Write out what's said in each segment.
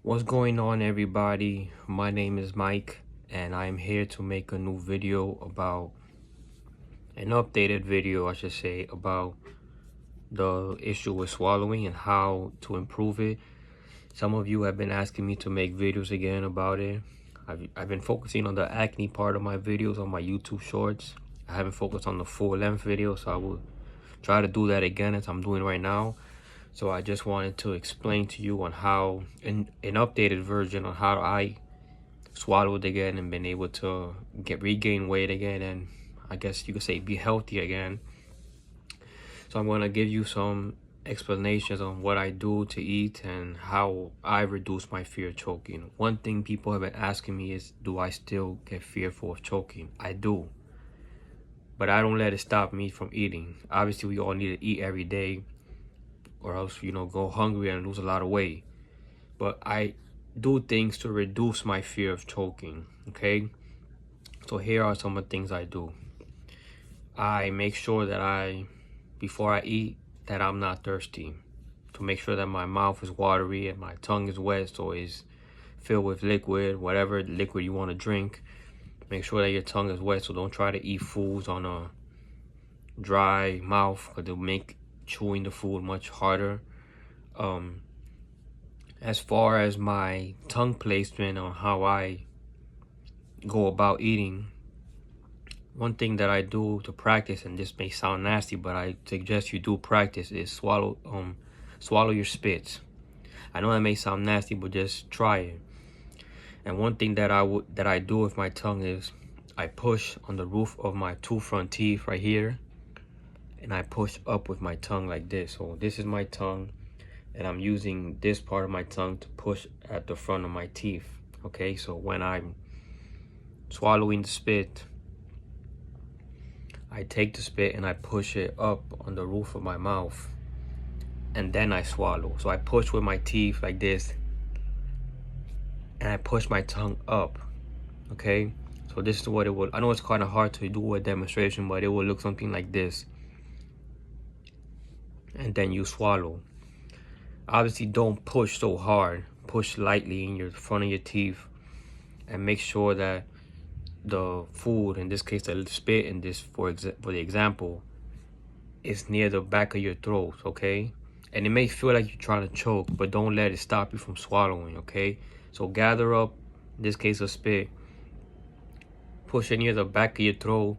What's going on, everybody? My name is Mike and I'm here to make a new video about an updated video, I should say, about the issue with swallowing and how to improve it. Some of you have been asking me to make videos again about it. I've been focusing on the acne part of my videos on my YouTube shorts. I haven't focused on the full length video, so I will try to do that again as I'm doing right now. So I just wanted to explain to you on how an updated version on how I swallowed again and been able to regain weight again, and I guess you could say be healthy again. So I'm going to give you some explanations on what I do to eat and how I reduce my fear of choking. One thing people have been asking me is, do I still get fearful of choking? I do, but I don't let it stop me from eating. Obviously we all need to eat every day, or else, go hungry and lose a lot of weight. But I do things to reduce my fear of choking, okay? So here are some of the things I do. I make sure that before I eat, that I'm not thirsty. To make sure that my mouth is watery and my tongue is wet, so it's filled with liquid, whatever liquid you want to drink. Make sure that your tongue is wet, so don't try to eat foods on a dry mouth, because it'll make chewing the food much harder. As far as my tongue placement on how I go about eating, one thing that I do to practice, and this may sound nasty, but I suggest you do practice, is swallow your spits. I know that may sound nasty, but just try it. And one thing that I do with my tongue is I push on the roof of my two front teeth right here, and I push up with my tongue like this. So this is my tongue, and I'm using this part of my tongue to push at the front of my teeth. Okay, so when I'm swallowing the spit, I take the spit and I push it up on the roof of my mouth, and then I swallow. So I push with my teeth like this, and I push my tongue up. Okay, so this is what it will. I know it's kind of hard to do a demonstration, but it will look something like this. And then you swallow. Obviously, don't push so hard. Push lightly in your front of your teeth, and make sure that the food, in this case the spit in this for the example, is near the back of your throat. Okay, and it may feel like you're trying to choke, but don't let it stop you from swallowing. Okay, so gather up, in this case a spit, push it near the back of your throat,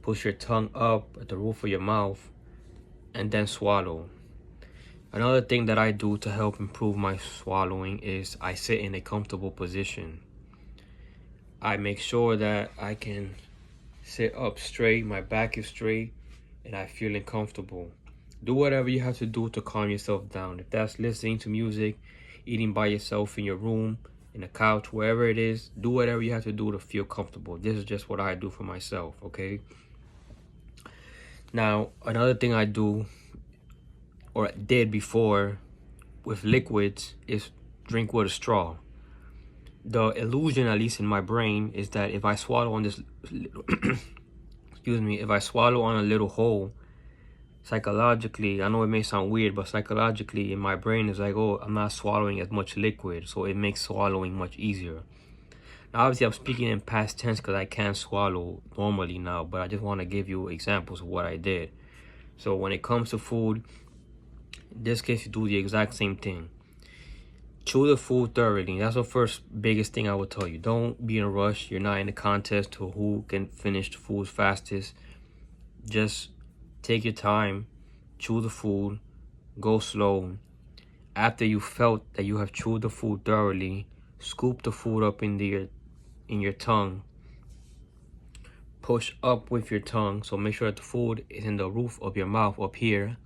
push your tongue up at the roof of your mouth, and then swallow. Another thing that I do to help improve my swallowing is I sit in a comfortable position. I make sure that I can sit up straight, my back is straight, and I feel comfortable. Do whatever you have to do to calm yourself down. If that's listening to music, eating by yourself in your room, in the couch, wherever it is, do whatever you have to do to feel comfortable. This is just what I do for myself, okay? Now, another thing I do, or did before, with liquids is drink with a straw. The illusion, at least in my brain, is that if I swallow on this excuse me, if I swallow on a little hole, psychologically, I know it may sound weird, but psychologically in my brain is like, oh, I'm not swallowing as much liquid, so it makes swallowing much easier. Now obviously I'm speaking in past tense because I can't swallow normally now, but I just want to give you examples of what I did. So when it comes to food, in this case, you do the exact same thing. Chew the food thoroughly. That's the first biggest thing I would tell you. Don't be in a rush. You're not in a contest to who can finish the food fastest. Just take your time, chew the food, go slow. After you felt that you have chewed the food thoroughly, scoop the food up in your tongue. Push up with your tongue, so make sure that the food is in the roof of your mouth up here.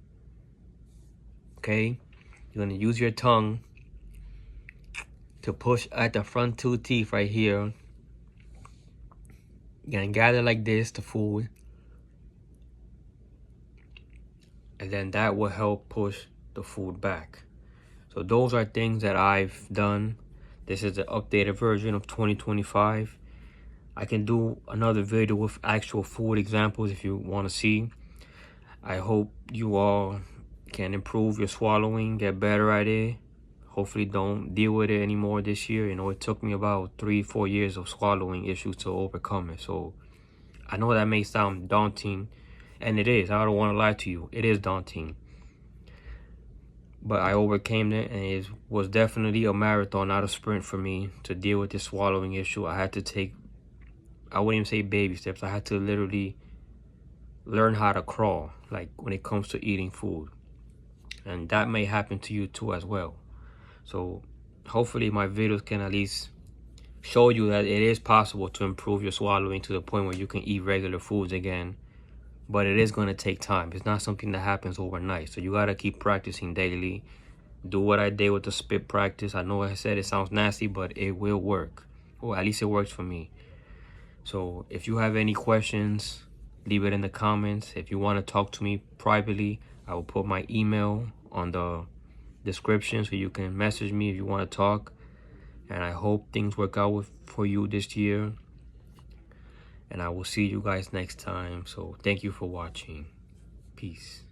Okay, you're gonna use your tongue to push at the front two teeth right here. You're gonna gather like this the food, and then that will help push the food back. So those are things that I've done. This is the updated version of 2025. I can do another video with actual food examples if you want to see. I hope you all can improve your swallowing, get better at it. hopefully don't deal with it anymore this year. You know, it took me about 3-4 years of swallowing issues to overcome it. So I know that may sound daunting, and it is. I don't want to lie to you. It is daunting. But I overcame it, and it was definitely a marathon, not a sprint for me to deal with this swallowing issue. I had to take, I wouldn't even say baby steps. I had to literally learn how to crawl, like when it comes to eating food. And that may happen to you too as well. So hopefully my videos can at least show you that it is possible to improve your swallowing to the point where you can eat regular foods again. But it is going to take time. It's not something that happens overnight. So you got to keep practicing daily. Do what I did with the spit practice. I know I said it sounds nasty, but it will work. Or at least it works for me. So if you have any questions, leave it in the comments. If you want to talk to me privately, I will put my email on the description so you can message me if you want to talk. And I hope things work out for you this year. And I will see you guys next time. So thank you for watching. Peace.